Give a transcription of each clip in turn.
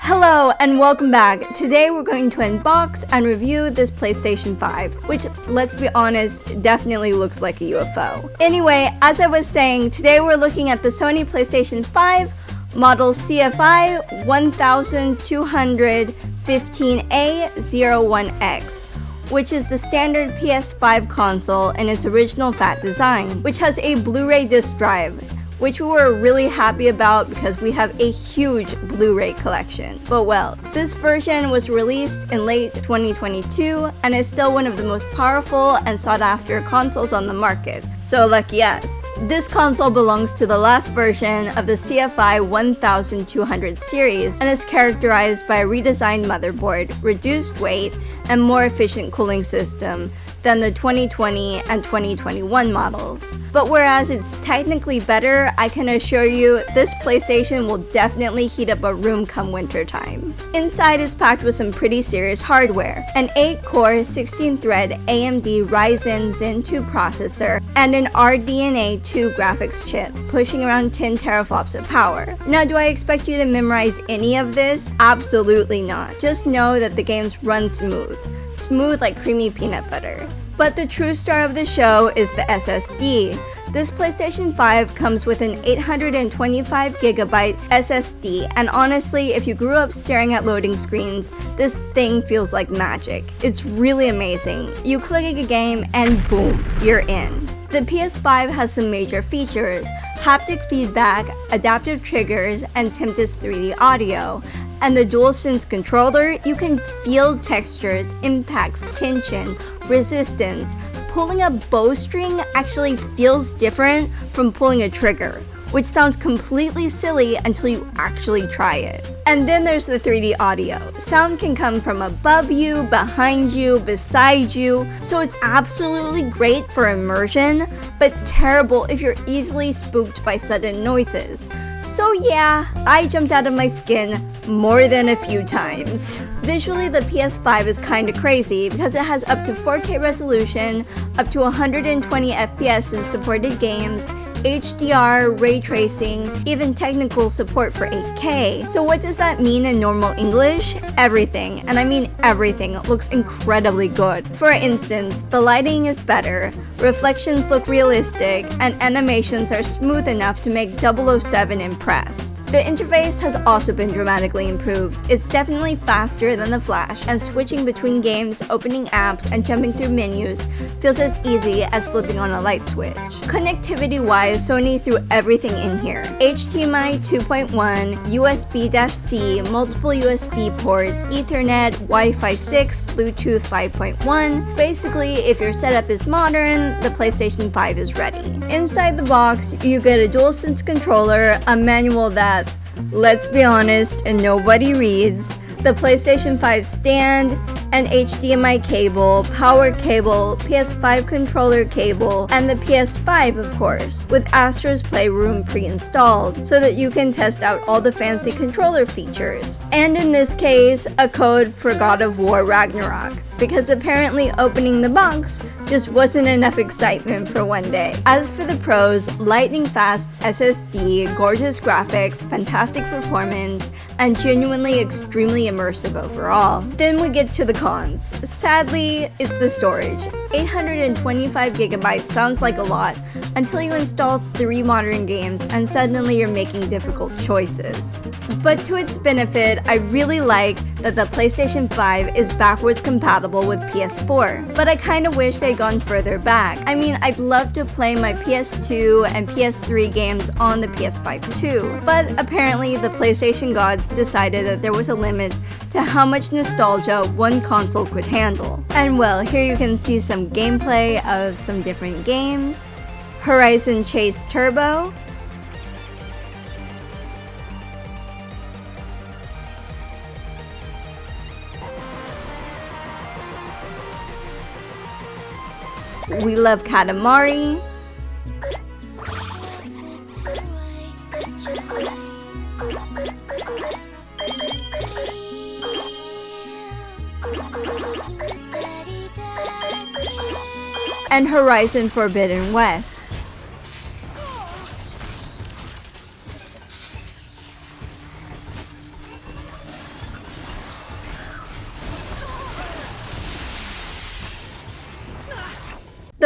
Hello and welcome back. Today we're going to unbox and review this PlayStation 5, which, let's be honest, definitely looks like a UFO. Anyway, as I was saying, today we're looking at the Sony PlayStation 5 model CFI-1215A01X, which is the standard PS5 console in its original fat design, which has a Blu-ray disc drive, which we were really happy about because we have a huge Blu-ray collection. But well, this version was released in late 2022 and is still one of the most powerful and sought after consoles on the market. So lucky us. This console belongs to the last version of the CFI-1200 series and is characterized by a redesigned motherboard, reduced weight, and more efficient cooling system than the 2020 and 2021 models. But whereas it's technically better, I can assure you this PlayStation will definitely heat up a room come winter time. Inside is packed with some pretty serious hardware, an 8-core 16-thread AMD Ryzen Zen 2 processor, and an RDNA 2 graphics chip, pushing around 10 teraflops of power. Now, do I expect you to memorize any of this? Absolutely not. Just know that the games run smooth like creamy peanut butter. But the true star of the show is the SSD. This PlayStation 5 comes with an 825GB SSD, and honestly, if you grew up staring at loading screens, this thing feels like magic. It's really amazing. You click a game and boom, you're in. The PS5 has some major features: haptic feedback, adaptive triggers, and Tempest 3D audio. And the DualSense controller, you can feel textures, impacts, tension, resistance. Pulling a bowstring actually feels different from pulling a trigger, which sounds completely silly until you actually try it. And then there's the 3D audio. Sound can come from above you, behind you, beside you, so it's absolutely great for immersion, but terrible if you're easily spooked by sudden noises. So yeah, I jumped out of my skin more than a few times. Visually, the PS5 is kinda crazy because it has up to 4K resolution, up to 120 FPS in supported games, HDR, ray tracing, even technical support for 8K. So what does that mean in normal English? Everything, and I mean everything, looks incredibly good. For instance, the lighting is better, reflections look realistic, and animations are smooth enough to make 007 impressed. The interface has also been dramatically improved. It's definitely faster than the Flash, and switching between games, opening apps, and jumping through menus feels as easy as flipping on a light switch. Connectivity-wise, Sony threw everything in here. HDMI 2.1, USB-C, multiple USB ports, Ethernet, Wi-Fi 6, Bluetooth 5.1. Basically, if your setup is modern, the PlayStation 5 is ready. Inside the box, you get a DualSense controller, a manual that, let's be honest, nobody reads, the PlayStation 5 stand, an HDMI cable, power cable, PS5 controller cable, and the PS5, of course, with Astro's Playroom pre-installed so that you can test out all the fancy controller features. And in this case, a code for God of War Ragnarok, because apparently opening the box just wasn't enough excitement for one day. As for the pros, lightning fast SSD, gorgeous graphics, fantastic performance, and genuinely extremely immersive overall. Then we get to the cons. Sadly, it's the storage. 825GB sounds like a lot until you install 3 modern games and suddenly you're making difficult choices. But to its benefit, I really like that the PlayStation 5 is backwards compatible with PS4, but I kinda wish they'd gone further back. I mean, I'd love to play my PS2 and PS3 games on the PS5 too, but apparently the PlayStation gods decided that there was a limit to how much nostalgia one console could handle. And well, here you can see some gameplay of some different games. Horizon Chase Turbo, We Love Katamari, and Horizon Forbidden West.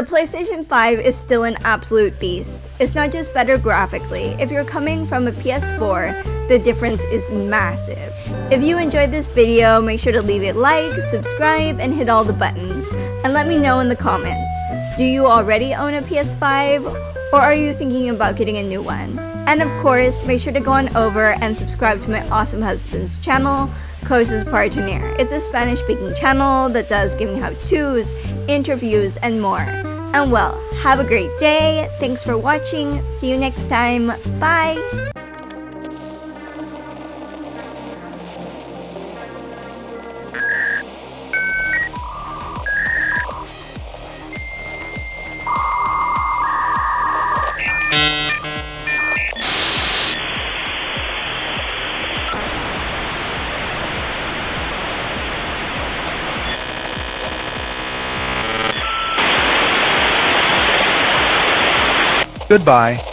The PlayStation 5 is still an absolute beast. It's not just better graphically. If you're coming from a PS4, the difference is massive. If you enjoyed this video, make sure to leave it a like, subscribe, and hit all the buttons. And let me know in the comments, do you already own a PS5? Or are you thinking about getting a new one? And of course, make sure to go on over and subscribe to my awesome husband's channel, Cosas Partener. It's a Spanish-speaking channel that does gaming how-tos, interviews, and more. And well, have a great day. Thanks for watching. See you next time. Bye! Goodbye.